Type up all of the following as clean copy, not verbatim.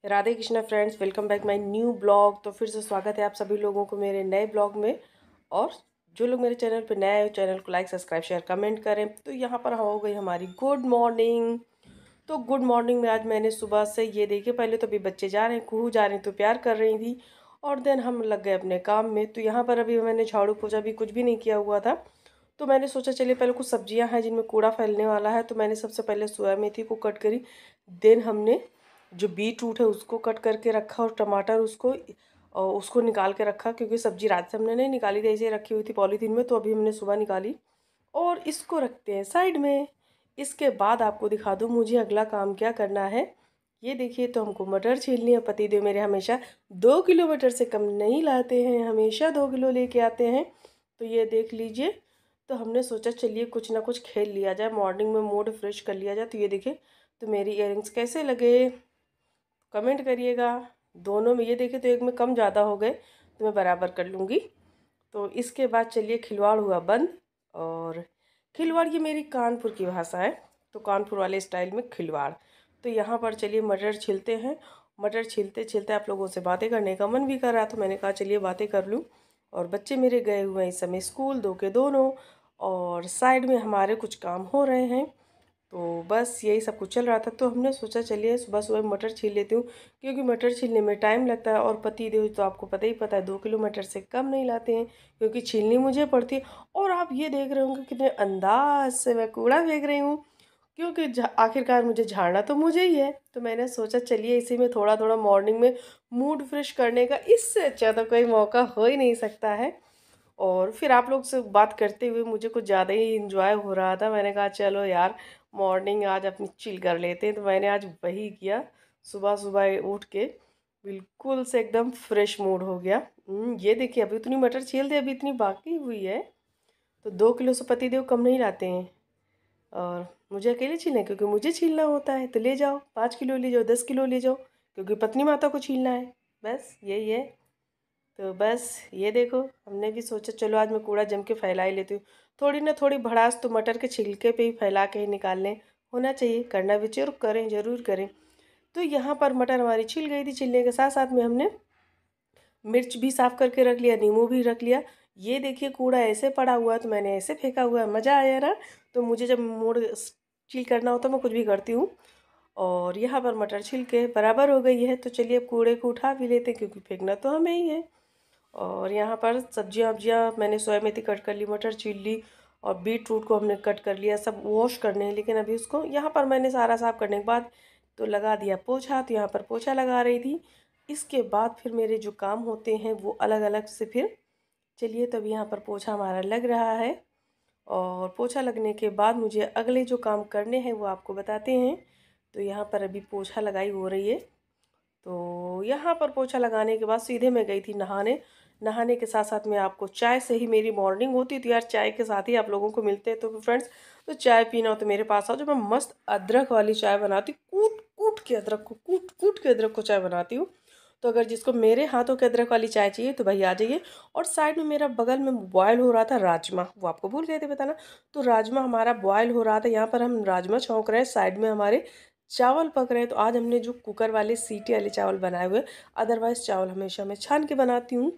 Radhe Krishna friends, welcome back my new blog. तो फिर से स्वागत है आप सभी लोगों को मेरे नए ब्लॉग में। और जो लोग मेरे चैनल पर नए आए, चैनल को लाइक सब्सक्राइब शेयर कमेंट करें। तो यहाँ पर हो गई हमारी गुड मॉर्निंग। तो गुड मॉर्निंग में आज मैंने सुबह से ये देखिए, पहले तो अभी बच्चे जा रहे हैं, कुहू जा रही तो प्यार कर रही थी और देन हम लग गए अपने काम में। तो यहाँ पर अभी मैंने झाड़ू पोछा भी कुछ भी नहीं किया हुआ था। तो मैंने सोचा चलिए पहले कुछ सब्जियां हैं जिनमें कूड़ा फैलने वाला है। तो मैंने सबसे पहले सोया मेथी को कट करी। देन हमने जो बीट रूट है उसको कट करके रखा और टमाटर उसको निकाल के रखा, क्योंकि सब्जी रात से हमने नहीं निकाली थी, ऐसे रखी हुई थी पॉलीथीन में। तो अभी हमने सुबह निकाली और इसको रखते हैं साइड में। इसके बाद आपको दिखा दूँ मुझे अगला काम क्या करना है। ये देखिए, तो हमको मटर छीलनी है। पतिदेव मेरे हमेशा 2 किलो मटर से कम नहीं लाते हैं, हमेशा 2 किलो लेके आते हैं। तो ये देख लीजिए। तो हमने सोचा चलिए कुछ ना कुछ खेल लिया जाए, मॉर्निंग में मूड फ्रेश कर लिया जाए। तो ये देखिए, तो मेरी इयररिंग्स कैसे लगे कमेंट करिएगा। दोनों में ये देखिए, तो एक में कम ज़्यादा हो गए तो मैं बराबर कर लूँगी। तो इसके बाद चलिए खिलवाड़ हुआ बंद। और खिलवाड़ ये मेरी कानपुर की भाषा है, तो कानपुर वाले स्टाइल में खिलवाड़। तो यहाँ पर चलिए मटर छीलते हैं। मटर छीलते छीलते आप लोगों से बातें करने का मन भी कर रहा था, मैंने कहा चलिए बातें कर लूँ। और बच्चे मेरे गए हुए हैं इस समय स्कूल, दो के दोनों। और साइड में हमारे कुछ काम हो रहे हैं। तो बस यही सब कुछ चल रहा था। तो हमने सोचा चलिए सुबह सुबह मटर छील लेती हूँ, क्योंकि मटर छीलने में टाइम लगता है। और पति देव तो आपको पता है 2 किलो मटर से कम नहीं लाते हैं, क्योंकि छीलनी मुझे पड़ती है। और आप ये देख रहे होंगे कितने अंदाज से मैं कूड़ा फेंक रही हूँ, क्योंकि आखिरकार मुझे झाड़ना तो मुझे ही है। तो मैंने सोचा चलिए इसी में थोड़ा थोड़ा मॉर्निंग में मूड फ्रेश करने का, इससे अच्छा तो कोई मौका हो ही नहीं सकता है। और फिर आप लोग से बात करते हुए मुझे कुछ ज़्यादा ही इंजॉय हो रहा था। मैंने कहा चलो यार, मॉर्निंग आज अपनी चिल कर लेते हैं। तो मैंने आज वही किया, सुबह सुबह उठ के बिल्कुल से एकदम फ्रेश मूड हो गया। ये देखिए, अभी इतनी मटर छील दे, अभी इतनी बाकी हुई है। तो 2 किलो से पतिदेव कम नहीं लाते हैं। और मुझे अकेले छीलना है, क्योंकि मुझे छीलना होता है। तो ले जाओ, 5 किलो ले जाओ, 10 किलो ले जाओ, क्योंकि पत्नी माता को छीलना है। बस यही है। तो बस ये देखो, हमने भी सोचा चलो आज मैं कूड़ा जम के फैला ही लेती हूँ। थोड़ी ना थोड़ी भड़ास तो मटर के छिलके पे ही फैला के ही निकालने होना चाहिए, करना भी चाहिए और करें, ज़रूर करें। तो यहाँ पर मटर हमारी छिल गई थी। छिलने के साथ साथ में हमने मिर्च भी साफ़ करके रख लिया, नींबू भी रख लिया। ये देखिए कूड़ा ऐसे पड़ा हुआ है, तो मैंने ऐसे फेंका हुआ है। मज़ा आया ना। तो मुझे जब मूड चिल करना होता है मैं कुछ भी करती हूँ। और यहाँ पर मटर छिल के बराबर हो गई है। तो चलिए अब कूड़े को उठा भी लेते हैं, क्योंकि फेंकना तो हमें ही है। और यहाँ पर सब्जियाँ वब्जियाँ मैंने सोया मेथी कट कर ली, मटर छील ली, और बीट रूट को हमने कट कर लिया। सब वॉश करने हैं, लेकिन अभी उसको यहाँ पर मैंने सारा साफ़ करने के बाद तो लगा दिया पोछा। तो यहाँ पर पोछा लगा रही थी। इसके बाद फिर मेरे जो काम होते हैं वो अलग अलग से फिर चलिए, तब यहाँ पर पोछा हमारा लग रहा है। और पोछा लगने के बाद मुझे अगले जो काम करने हैं वो आपको बताते हैं। तो यहाँ पर अभी पोछा लगाई हो रही है। तो यहाँ पर पोछा लगाने के बाद सीधे मैं गई थी नहाने। नहाने के साथ साथ में आपको चाय से ही मेरी मॉर्निंग होती थी यार, चाय के साथ ही आप लोगों को मिलते हैं। तो फ्रेंड्स, तो चाय पीना हो तो मेरे पास आओ, जो मैं मस्त अदरक वाली चाय बनाती हूँ। कूट कूट के अदरक को, कूट कूट के अदरक को चाय बनाती हूँ। तो अगर जिसको मेरे हाथों के अदरक वाली चाय चाहिए तो भाई आ जाइए। और साइड में मेरा बगल में बॉयल हो रहा था राजमा, वो आपको भूल गए थे बताना। तो राजमा हमारा बॉयल हो रहा था, यहाँ पर हम राजमा छौंक रहे हैं, साइड में हमारे चावल पक रहे हैं। तो आज हमने जो कुकर वाले सीटी वाले चावल बनाए हुए, अदरवाइज़ चावल हमेशा मैं छान के बनाती हूँ।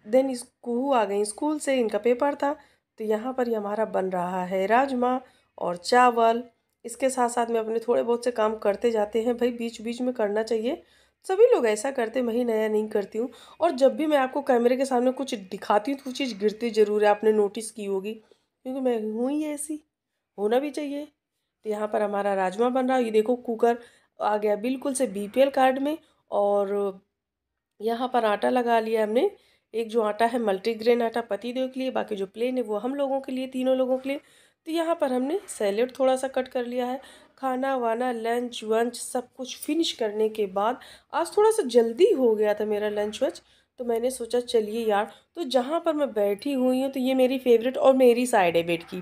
देन इसको आ गई स्कूल से, इनका पेपर था। तो यहाँ पर ही हमारा बन रहा है राजमा और चावल। इसके साथ साथ में अपने थोड़े बहुत से काम करते जाते हैं, भाई बीच बीच में करना चाहिए। सभी लोग ऐसा करते, मैं ही नया नहीं करती हूँ। और जब भी मैं आपको कैमरे के सामने कुछ दिखाती हूँ तो वो चीज़ गिरती ज़रूर है, आपने नोटिस की होगी, क्योंकि मैं हूँ ही ऐसी, होना भी चाहिए। तो यहाँ पर हमारा राजमा बन रहा है। ये देखो कुकर आ गया बिल्कुल से बीपीएल कार्ड में। और यहाँ पर आटा लगा लिया हमने। एक जो आटा है मल्टीग्रेन आटा पतिदेव के लिए, बाकी जो प्लेन है वो हम लोगों के लिए, तीनों लोगों के लिए। तो यहाँ पर हमने सैलेड थोड़ा सा कट कर लिया है। खाना वाना लंच वंच सब कुछ फिनिश करने के बाद आज थोड़ा सा जल्दी हो गया था मेरा लंच वंच। तो मैंने सोचा चलिए यार, तो जहाँ पर मैं बैठी हुई हूँ तो ये मेरी फेवरेट और मेरी साइड है बेड की।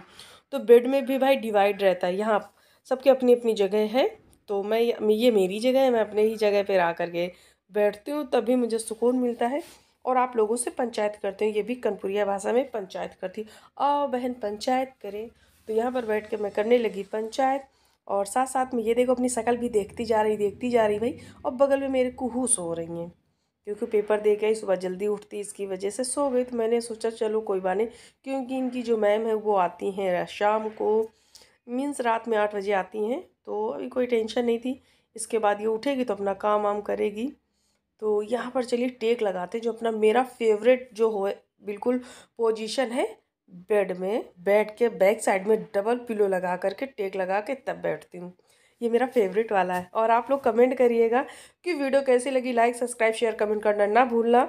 तो बेड में भी भाई डिवाइड रहता है, यहाँ सबकी अपनी अपनी जगह है। तो ये मेरी जगह है, मैं अपने ही जगह पर आ करके बैठती हूँ, तभी मुझे सुकून मिलता है। और आप लोगों से पंचायत करते हैं, ये भी कनपुरिया भाषा में पंचायत करती, आओ बहन पंचायत करें। तो यहाँ पर बैठ के मैं करने लगी पंचायत। और साथ साथ में ये देखो अपनी शक्ल भी देखती जा रही भाई। और बगल में मेरे कुहू सो रही हैं, क्योंकि पेपर दे के आई सुबह जल्दी उठती, इसकी वजह से सो गई। तो मैंने सोचा चलो कोई बात नहीं, क्योंकि इनकी जो मैम है वो आती हैं शाम को, मीन्स रात में 8 बजे आती हैं, तो अभी कोई टेंशन नहीं थी। इसके बाद ये उठेगी तो अपना काम वाम करेगी। तो यहाँ पर चलिए टेक लगाते, जो अपना मेरा फेवरेट जो हो बिल्कुल पोजीशन है, बेड में बैठ के बैक साइड में डबल पिलो लगा करके टेक लगा के तब बैठती हूँ। ये मेरा फेवरेट वाला है। और आप लोग कमेंट करिएगा कि वीडियो कैसी लगी। लाइक सब्सक्राइब शेयर कमेंट करना ना भूलना।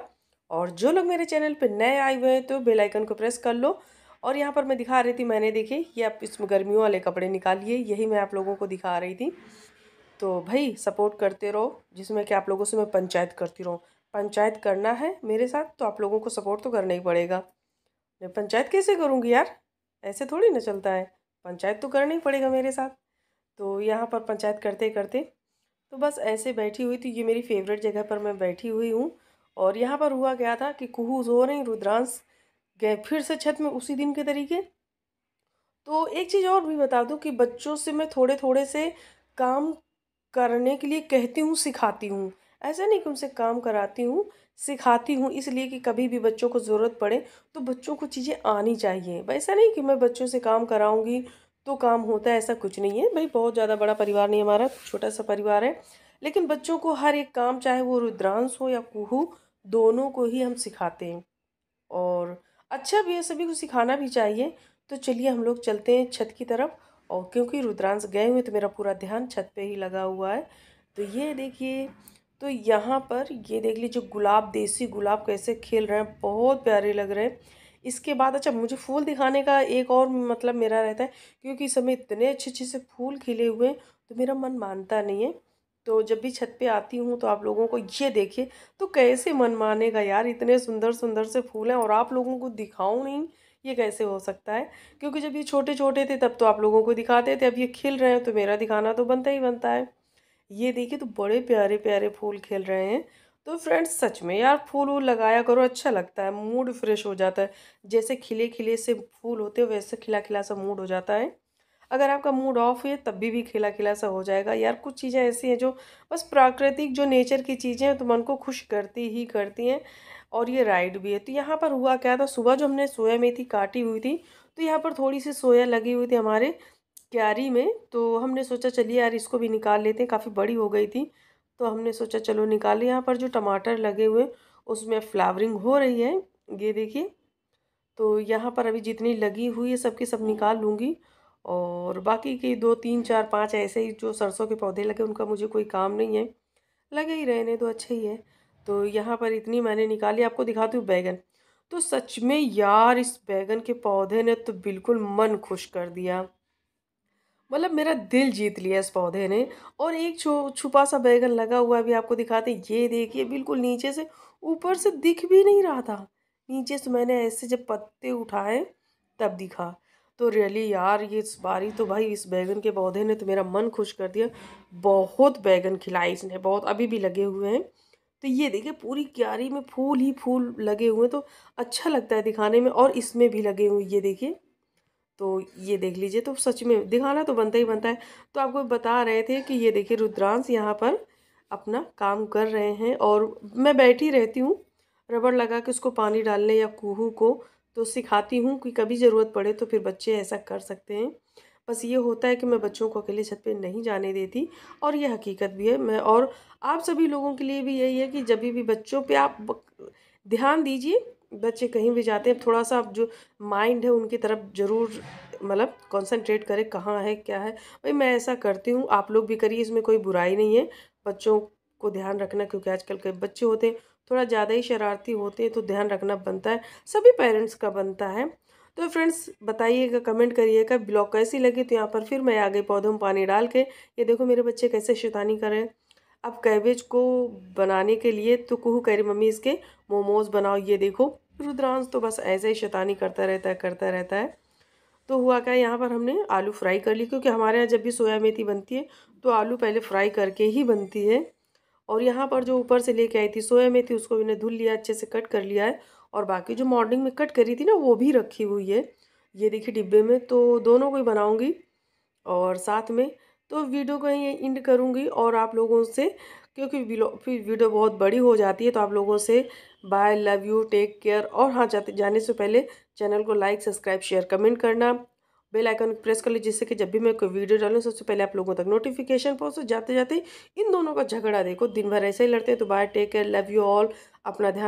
और जो लोग मेरे चैनल पे नए आए हुए हैं तो बेल आइकन को प्रेस कर लो। और यहाँ पर मैं दिखा रही थी, मैंने देखे ये आप इसमें गर्मियों वाले कपड़े निकालिए, यही मैं आप लोगों को दिखा रही थी। तो भाई सपोर्ट करते रहो, जिसमें कि आप लोगों से मैं पंचायत करती रहूँ। पंचायत करना है मेरे साथ तो आप लोगों को सपोर्ट तो करना ही पड़ेगा। मैं पंचायत कैसे करूँगी यार, ऐसे थोड़ी ना चलता है, पंचायत तो करना ही पड़ेगा मेरे साथ। तो यहाँ पर पंचायत करते करते तो बस ऐसे बैठी हुई थी, ये मेरी फेवरेट जगह पर मैं बैठी हुई हूँ। और यहाँ पर हुआ क्या था कि कुहू सो रही, रुद्रांश गए फिर से छत में उसी दिन के तरीके। तो एक चीज़ और भी बता दूं कि बच्चों से मैं थोड़े थोड़े से काम करने के लिए कहती हूँ, सिखाती हूँ। ऐसा नहीं कि उनसे काम कराती हूँ, सिखाती हूँ, इसलिए कि कभी भी बच्चों को ज़रूरत पड़े तो बच्चों को चीज़ें आनी चाहिए। वैसा नहीं कि मैं बच्चों से काम कराऊंगी तो काम होता है, ऐसा कुछ नहीं है भाई। बहुत ज़्यादा बड़ा परिवार नहीं हमारा, छोटा सा परिवार है। लेकिन बच्चों को हर एक काम, चाहे वो रुद्रांश हो या कुहू, दोनों को ही हम सिखाते हैं। और अच्छा भी है, सभी को सिखाना भी चाहिए। तो चलिए हम लोग चलते हैं छत की तरफ। और क्योंकि रुद्रांश गए हुए तो मेरा पूरा ध्यान छत पे ही लगा हुआ है। तो ये देखिए, तो यहाँ पर ये देख लीजिए गुलाब, देसी गुलाब कैसे खिल रहे हैं, बहुत प्यारे लग रहे हैं। इसके बाद अच्छा, मुझे फूल दिखाने का एक और मतलब मेरा रहता है, क्योंकि इस समय इतने अच्छे अच्छे से फूल खिले हुए हैं तो मेरा मन मानता नहीं है। तो जब भी छत पे आती हूँ तो आप लोगों को ये देखिए, तो कैसे मन मानेगा यार, इतने सुंदर सुंदर से फूल हैं और आप लोगों को दिखाऊं नहीं, ये कैसे हो सकता है। क्योंकि जब ये छोटे छोटे थे तब तो आप लोगों को दिखाते थे, अब ये खिल रहे हैं तो मेरा दिखाना तो बनता ही बनता है। ये देखिए तो बड़े प्यारे प्यारे फूल खिल रहे हैं। तो फ्रेंड्स सच में यार फूल वूल लगाया करो, अच्छा लगता है, मूड फ्रेश हो जाता है। जैसे खिले खिले से फूल होते हैं वैसे खिला खिला सा मूड हो जाता है। अगर आपका मूड ऑफ है तब भी खिला खिला सा हो जाएगा यार। कुछ चीज़ें ऐसी हैं जो बस प्राकृतिक, जो नेचर की चीज़ें हैं तो मन को खुश करती ही करती हैं। और ये राइड भी है। तो यहाँ पर हुआ क्या था, सुबह जो हमने सोया मेथी काटी हुई थी, तो यहाँ पर थोड़ी सी सोया लगी हुई थी हमारे क्यारी में। तो हमने सोचा चलिए यार इसको भी निकाल लेते हैं, काफ़ी बड़ी हो गई थी। तो हमने सोचा चलो निकाल। यहाँ पर जो टमाटर लगे हुए उसमें फ्लावरिंग हो रही है, ये देखिए। तो यहाँ पर अभी जितनी लगी हुई है सबकी सब निकाल लूँगी। और बाकी के 2 3 4 5 ऐसे ही जो सरसों के पौधे लगे उनका मुझे कोई काम नहीं है, लगे ही रहने तो अच्छा ही है। तो यहाँ पर इतनी मैंने निकाली। आपको दिखाती हूँ बैगन। तो सच में यार इस बैगन के पौधे ने तो बिल्कुल मन खुश कर दिया, मतलब मेरा दिल जीत लिया इस पौधे ने। और एक छुपा सा बैगन लगा हुआ है, अभी आपको दिखाते हैं, ये देखिए बिल्कुल नीचे से, ऊपर से दिख भी नहीं रहा था। नीचे से मैंने ऐसे जब पत्ते उठाए तब दिखा। तो रियली यार ये इस बारी तो भाई इस बैगन के पौधे ने तो मेरा मन खुश कर दिया। बहुत बैगन खिलाए इसने, बहुत अभी भी लगे हुए हैं। तो ये देखिए पूरी क्यारी में फूल ही फूल लगे हुए हैं, तो अच्छा लगता है दिखाने में। और इसमें भी लगे हुए, ये देखिए। तो ये देख लीजिए, तो सच में दिखाना तो बनता ही बनता है। तो आपको बता रहे थे कि ये देखिए रुद्रांश यहाँ पर अपना काम कर रहे हैं और मैं बैठी रहती हूँ रबड़ लगा के उसको पानी डालने, या कुहू को तो सिखाती हूँ कि कभी ज़रूरत पड़े तो फिर बच्चे ऐसा कर सकते हैं। बस ये होता है कि मैं बच्चों को अकेले छत पे नहीं जाने देती, और ये हकीकत भी है। मैं और आप सभी लोगों के लिए भी यही है कि जब भी बच्चों पे आप ध्यान दीजिए। बच्चे कहीं भी जाते हैं थोड़ा सा जो माइंड है उनकी तरफ ज़रूर मतलब कंसंट्रेट करें, कहाँ है क्या है। भाई मैं ऐसा करती हूँ, आप लोग भी करिए, इसमें कोई बुराई नहीं है। बच्चों को ध्यान रखना, क्योंकि आजकल के बच्चे होते हैं थोड़ा ज़्यादा ही शरारती होते हैं, तो ध्यान रखना बनता है, सभी पेरेंट्स का बनता है। तो फ्रेंड्स बताइएगा, कमेंट करिएगा ब्लॉग कैसी लगी। तो यहाँ पर फिर मैं आ गई पौधों में पानी डाल के। ये देखो मेरे बच्चे कैसे शैतानी कर रहे हैं। अब कैबेज को बनाने के लिए तो कुहू कह रही मम्मी इसके मोमोज़ बनाओ। ये देखो रुद्रांश तो बस ऐसे ही शैतानी करता रहता है करता रहता है। तो हुआ क्या, यहाँ पर हमने आलू फ्राई कर ली, क्योंकि हमारे यहाँ जब भी सोया मेथी बनती है तो आलू पहले फ्राई करके ही बनती है। और यहाँ पर जो ऊपर से लेके आई थी सोया मेथी उसको मैंने धुल लिया, अच्छे से कट कर लिया है। और बाकी जो मॉर्निंग में कट करी थी ना वो भी रखी हुई है, ये देखिए डिब्बे में। तो दोनों को ही बनाऊँगी। और साथ में तो वीडियो को यहीं एंड करूँगी और आप लोगों से, क्योंकि फिर वीडियो बहुत बड़ी हो जाती है, तो आप लोगों से bye, love you, take care. और हाँ, जाने से पहले चैनल को लाइक, सब्सक्राइब, शेयर, कमेंट करना, बेल आइकन प्रेस कर लीजिए, जिससे कि जब भी मैं कोई वीडियो डालूँ सबसे पहले आप लोगों तक नोटिफिकेशन पहुँचे। जाते जाते इन दोनों का झगड़ा देखो, दिन भर ऐसे ही लड़ते हैं। तो bye, take care, love you all, अपना ध्यान